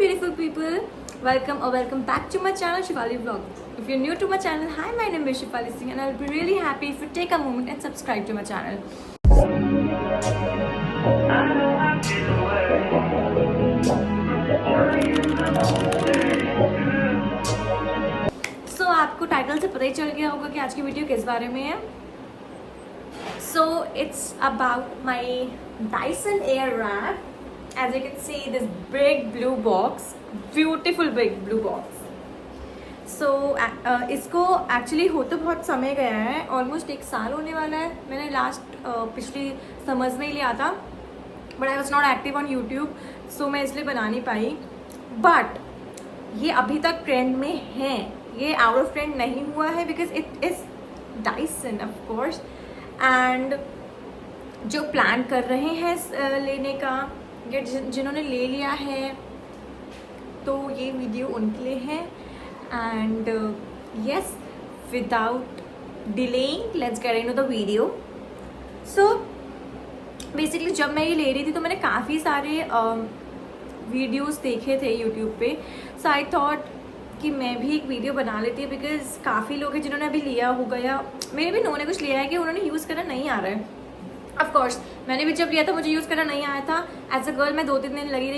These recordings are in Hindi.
beautiful people, welcome back to my channel Shefali Vlog. If you're new to my channel, hi, my name is Shefali Singh and I'll be really happy if you take a moment and subscribe to my channel. So आपको टाइटल से पता ही चल गया होगा कि आज की वीडियो किस बारे में है. So it's about my Dyson Airwrap. As you can see, this big blue box, beautiful big blue box. So इसको एक्चुअली हो तो बहुत समय गया है, ऑलमोस्ट 1 साल होने वाला है. मैंने लास्ट पिछली समर्स में ही लिया था, but I was not active on YouTube, so मैं इसलिए बना नहीं पाई. बट ये अभी तक ट्रेंड में है, ये आउट ऑफ ट्रेंड नहीं हुआ है because it is Dyson of course. And जो प्लान कर रहे हैं लेने का या जिन्होंने ले लिया है, तो ये वीडियो उनके लिए है. And yes, without delaying let's get into the video. So basically जब मैं ये ले रही थी तो मैंने काफ़ी सारे वीडियोस देखे थे यूट्यूब पे. सो आई थॉट कि मैं भी एक वीडियो बना लेती है बिकॉज काफ़ी लोग हैं जिन्होंने अभी लिया होगा या मेरे भी नो ने कुछ लिया है कि उन्होंने यूज़ करना नहीं आ रहा है. ऑफ कोर्स मैंने भी जब लिया था मुझे यूज़ करना नहीं आया था. एज अ गर्ल मैं 2-3 दिन लगी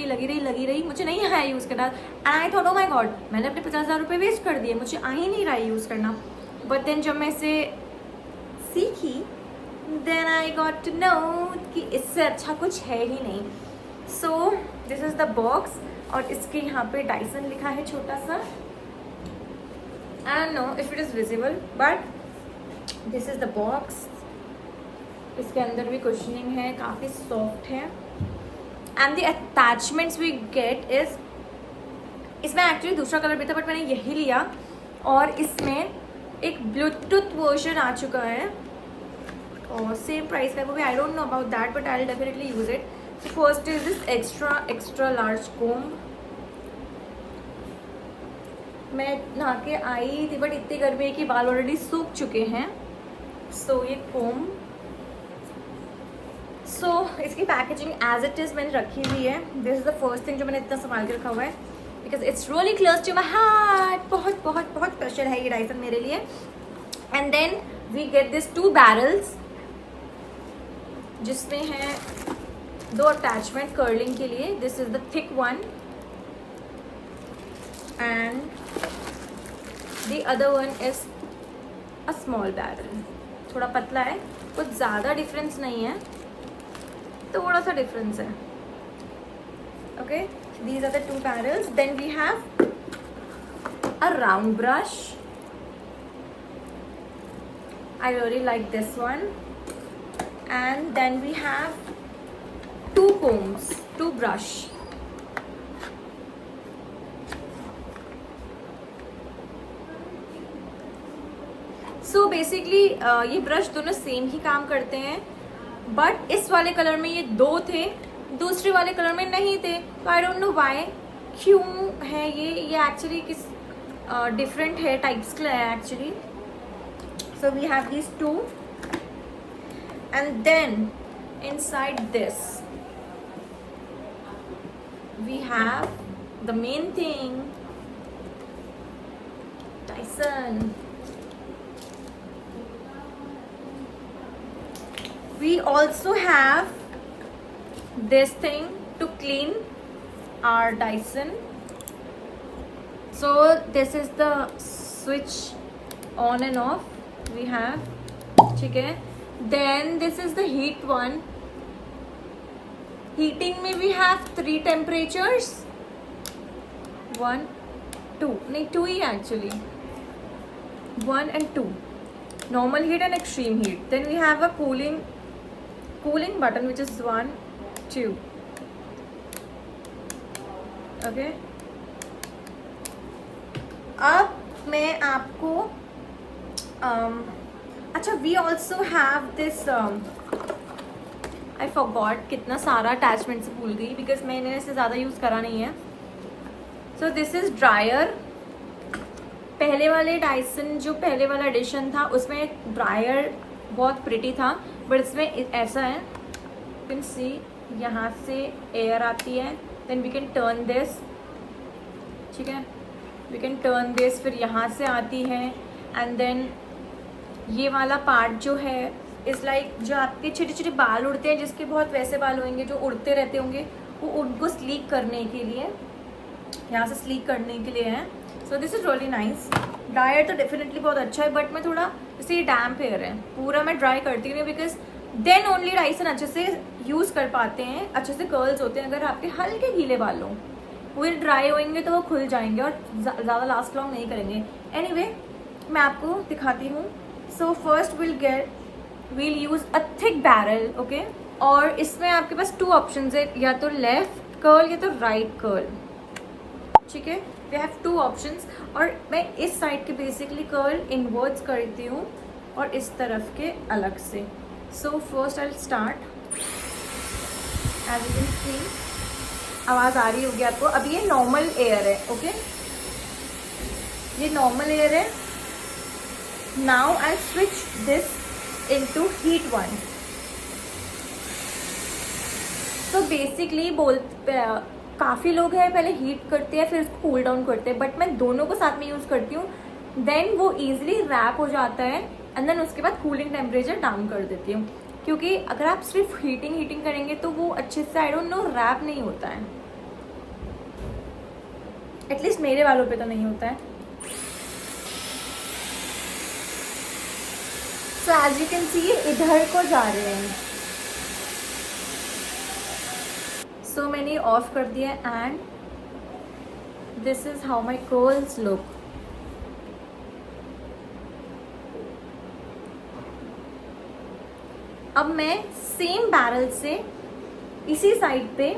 रही मुझे नहीं आया यूज़ करना. And I thought O my God, मैंने अपने 50,000 रुपये वेस्ट कर दिए, मुझे आ ही नहीं रहा है यूज़ करना. बट देन जब मैं इसे सीखी, then I got to know कि इससे अच्छा कुछ है ही नहीं. So this is the box और इसके यहाँ पे डाइसन लिखा है छोटा सा. I don't know if it is visible but this is the box. इसके अंदर भी कुशनिंग है, काफ़ी सॉफ्ट है. And the attachments we get is, इसमें एक्चुअली दूसरा कलर भी था बट मैंने यही लिया. और इसमें एक ब्लूटूथ वर्जन आ चुका है और सेम प्राइस का, वो भी I don't know about that but I will definitely use it. First is this extra large comb. मैं नहा के आई थी बट इतनी गर्मी है कि बाल ऑलरेडी सूख चुके हैं. सो ये कोम. सो इसकी पैकेजिंग एज इट इज़ मैंने रखी हुई है. This is the first thing जो मैंने इतना संभाल के रखा हुआ है because it's really close to my heart. बहुत बहुत बहुत स्पेशल है ये डाइसन मेरे लिए. And then we get this 2 barrels जिसमें है 2 अटैचमेंट कर्लिंग के लिए. This is the thick one and the other one is a small barrel. थोड़ा पतला है, कुछ ज़्यादा डिफरेंस नहीं है, थोड़ा सा डिफरेंस है. Okay, these are the 2 barrels. Then we have a round brush. I really like this one. And then we have 2 combs, 2 brush. So basically ये ब्रश दोनों सेम ही काम करते हैं, बट इस वाले कलर में ये 2 थे, दूसरे वाले कलर में नहीं थे. तो आई डोंट नो वाई, क्यों है ये एक्चुअली किस डिफरेंट है टाइप्स का है actually. So we have these 2 and then inside this we have the main thing, Dyson. We also have this thing to clean our Dyson. So this is the switch on and off we have. ठीक है. Then this is the heat one. Heating में we have 3 temperatures. 1, 2. नहीं 2 ही actually. 1 and 2. Normal heat and extreme heat. Then we have a cooling button which is 1, 2. Okay. अब मैं आपको अच्छा, we also have this I forgot कितना सारा अटैचमेंट से भूल गई बिकॉज मैंने इसे ज़्यादा यूज़ करा नहीं है. सो दिस इज़ ड्रायर. पहले वाले डाइसन जो पहले वाला एडिशन था उसमें ड्रायर बहुत प्रिटी था, बट इसमें ऐसा है, यू कैन सी यहाँ से एयर आती है. Then we can turn this ठीक है, वी कैन टर्न दिस, फिर यहाँ से आती है एंड देन ये वाला पार्ट जो है इज़ लाइक जो आपके छोटे छोटे बाल उड़ते हैं, जिसके बहुत वैसे बाल होंगे जो उड़ते रहते होंगे, वो उनको स्लीक करने के लिए, यहाँ से स्लीक करने के लिए है। सो this is really nice. Dryer तो डेफिनेटली बहुत अच्छा है, बट मैं थोड़ा, जैसे ये डैम्प हेयर है, पूरा मैं ड्राई करती नहीं, बिकॉज देन ओनली डाइसन अच्छे से यूज़ कर पाते हैं, अच्छे से कर्ल्स होते हैं। अगर आपके हल्के गीले बाल हो, पूरे ड्राई होंगे तो वो खुल जाएंगे और ज़्यादा लास्ट लॉन्ग नहीं करेंगे। एनीवे, मैं आपको दिखाती हूँ। So first we'll use a thick barrel, okay. और इसमें आपके पास 2 ऑप्शंस है, या तो लेफ्ट कर्ल या तो राइट कर्ल, ठीक है। वी हैव 2 ऑप्शंस, और मैं इस साइड के बेसिकली कर्ल इनवर्ड्स करती हूँ और इस तरफ के अलग से। So first I will start. As you can see, आवाज़ आ रही होगी आपको। अब ये नॉर्मल एयर है, ओके, ये नॉर्मल एयर है। Now I switch this into heat one. तो बेसिकली काफ़ी लोग हैं पहले हीट करते हैं फिर उसको कूल डाउन करते हैं, बट मैं दोनों को साथ में यूज़ करती हूँ। देन वो ईजिली रैप हो जाता है एंड देन उसके बाद कूलिंग टेम्परेचर डाउन कर देती हूँ, क्योंकि अगर आप सिर्फ हीटिंग करेंगे तो वो अच्छे से, आई डोंट नो, रैप नहीं होता है। एटलीस्ट मेरे वालों पे तो नहीं होता है। So as you can see, ये इधर को जा रहे हैं। सो मैंने ऑफ कर दिया and this is how my curls look. अब मैं सेम बैरल से इसी साइड पे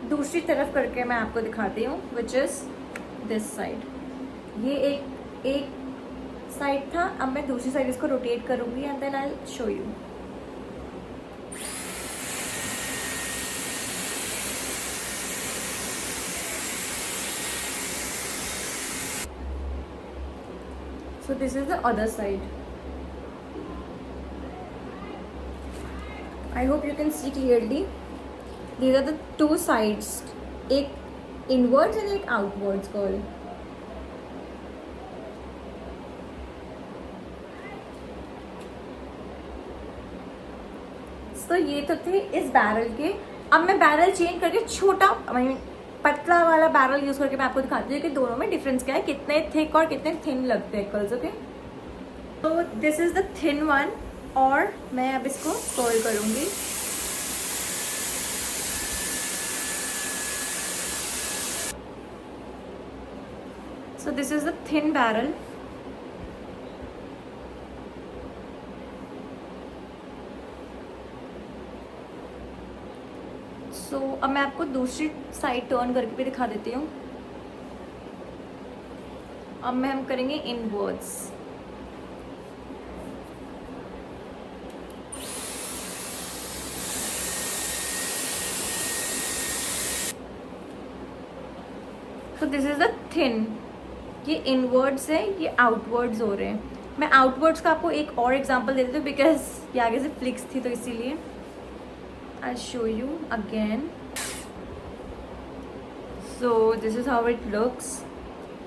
दूसरी तरफ करके मैं आपको दिखाती हूँ, विच इज दिस साइड। ये एक साइड था, अब मैं दूसरी साइड इसको रोटेट करूंगी and then I will show you. So this is the other side. I hope you can see clearly. These are the 2 sides, एक इनवर्ड्स एंड एक आउटवर्ड्स कर्ल। तो ये तो थे इस बैरल के। अब मैं बैरल चेंज करके छोटा, पतला वाला बैरल यूज करके मैं आपको दिखाती हूँ कि दोनों में डिफरेंस क्या है, कितने थिक और कितने थिन लगते हैं कर्ल्स, ओके। तो this is the thin one, और मैं अब इसको कर्ल करूंगी। So this is the thin barrel. So अब मैं आपको दूसरी साइड टर्न करके भी दिखा देती हूँ। अब मैं हम करेंगे inwards. So this is the thin, ये इनवर्ड्स है, ये आउटवर्ड्स हो रहे हैं। मैं आउटवर्ड्स का आपको एक और एग्जांपल दे देती हूँ, बिकॉज ये आगे से फ्लिक्स थी तो इसीलिए। I'll show you again. So this is how it looks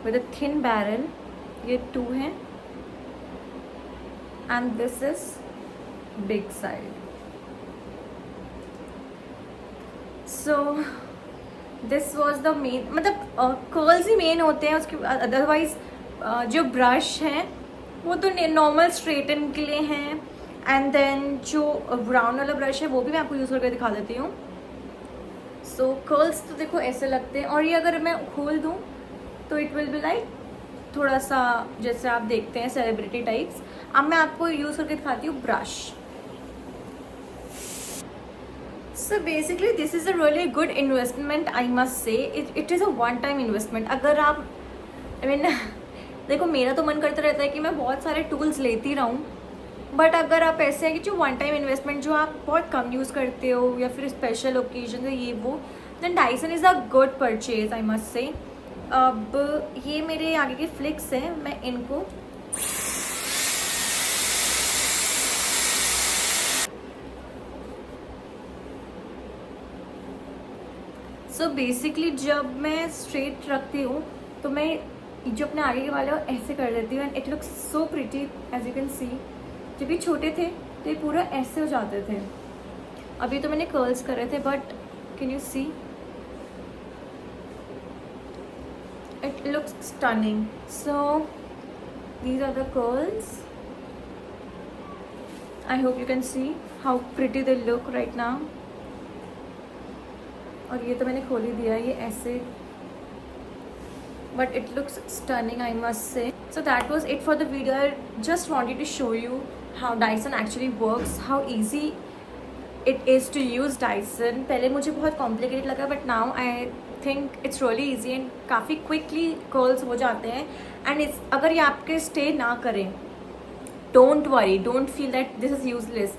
with a thin barrel. ये 2 हैं and this is big side. So this was the main, मतलब कर्ल्स ही मेन होते हैं, उसके अदरवाइज जो ब्रश हैं वो तो नॉर्मल स्ट्रेटन के लिए हैं। एंड देन जो ब्राउन वाला ब्रश है वो भी मैं आपको यूज़ करके दिखा देती हूँ। सो कर्ल्स तो देखो ऐसे लगते हैं, और ये अगर मैं खोल दूँ तो इट विल बी लाइक थोड़ा सा जैसे आप देखते हैं सेलिब्रिटी टाइप्स। अब मैं आपको यूज़ करके दिखाती हूँ brush. So basically this is a really good investment, I must से। It is a one time investment. अगर आप, आई मीन देखो, मेरा तो मन करता रहता है कि मैं बहुत सारे टूल्स लेती रहूँ, बट अगर आप ऐसे हैं कि जो वन टाइम इन्वेस्टमेंट जो आप बहुत कम यूज़ करते हो या फिर स्पेशल ओकेजन है ये वो, then Dyson is a good purchase, I must say. अब ये मेरे आगे के फ्लिक्स हैं, मैं इनको सो बेसिकली जब मैं स्ट्रेट रखती हूँ तो मैं जो अपने आगे के वाले ऐसे कर देती हूँ and it looks so pretty as you can see. जब ये छोटे थे तो ये पूरा ऐसे हो जाते थे। अभी तो मैंने कर्ल्स करे थे but can you see it looks stunning. So these are the curls. I hope you can see how pretty they look right now. और ये तो मैंने खोल ही दिया ये ऐसे, but it looks stunning I must say. So that was it for the video. I just wanted to show you how Dyson actually works, how easy it is to use Dyson. पहले मुझे बहुत complicated लगा but now I think it's really easy and काफ़ी क्विकली कर्ल्स हो जाते हैं। एंड इस अगर ये आपके स्टे ना करें, don't worry, don't feel that this is useless,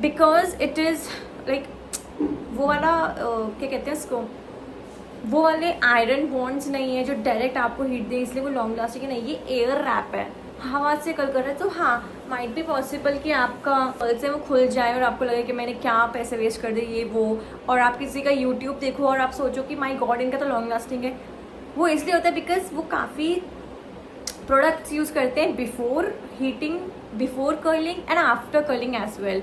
because it is like वो वाला क्या कहते हैं इसको, वो वाले आयरन बॉन्ड्स नहीं है जो डायरेक्ट आपको हीट दे, इसलिए वो लॉन्ग लास्टिंग नहीं, ये एयर रैप है, हवा से कल कर रहा है। तो हाँ, माइट भी पॉसिबल कि आपका कर्ल से वो खुल जाए और आपको लगे कि मैंने क्या पैसे वेस्ट कर दिए ये वो, और आप किसी का यूट्यूब देखो और आप सोचो कि माई गॉड इनका तो लॉन्ग लास्टिंग है। वो इसलिए होता है बिकॉज वो काफ़ी प्रोडक्ट्स यूज़ करते हैं before heating, before curling and after curling as well.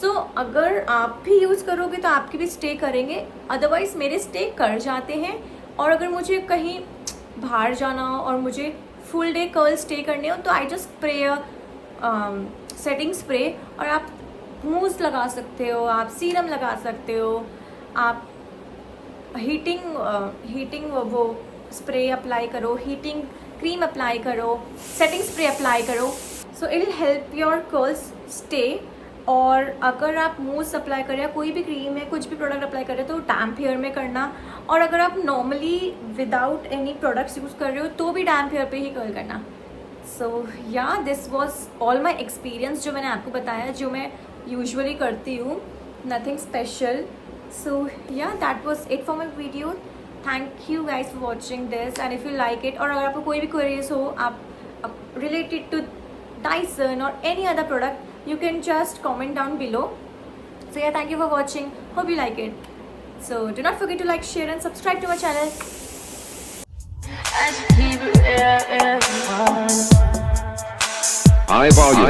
So अगर आप भी यूज़ करोगे तो आपके भी स्टे करेंगे, अदरवाइज मेरे स्टे कर जाते हैं। और अगर मुझे कहीं बाहर जाना हो और मुझे फुल डे कर्ल स्टे करने हो तो I just spray setting spray, और आप मूस लगा सकते हो, आप सीरम लगा सकते हो, आप हीटिंग वो स्प्रे अप्लाई करो, हीटिंग क्रीम अप्लाई करो, सेटिंग स्प्रे अप्लाई करो। So it will help your curls stay. और अगर आप मूस अप्लाई करें या कोई भी क्रीम है, कुछ भी प्रोडक्ट अप्लाई करें तो डैम्प हेयर में करना, और अगर आप normally without any products use कर रहे हो तो भी डैम्प हेयर पे ही कर्ल करना। सो या this was all my experience जो मैंने आपको बताया, जो मैं यूजुअली करती हूँ, nothing special. So yeah that was it for my video. Thank you guys for watching this and if you like it, और अगर आपको कोई भी क्वेरीज हो आप related to Dyson or any other product, you can just comment down below. So yeah, thank you for watching, hope you like it. So do not forget to like, share and subscribe to my channel. High volume.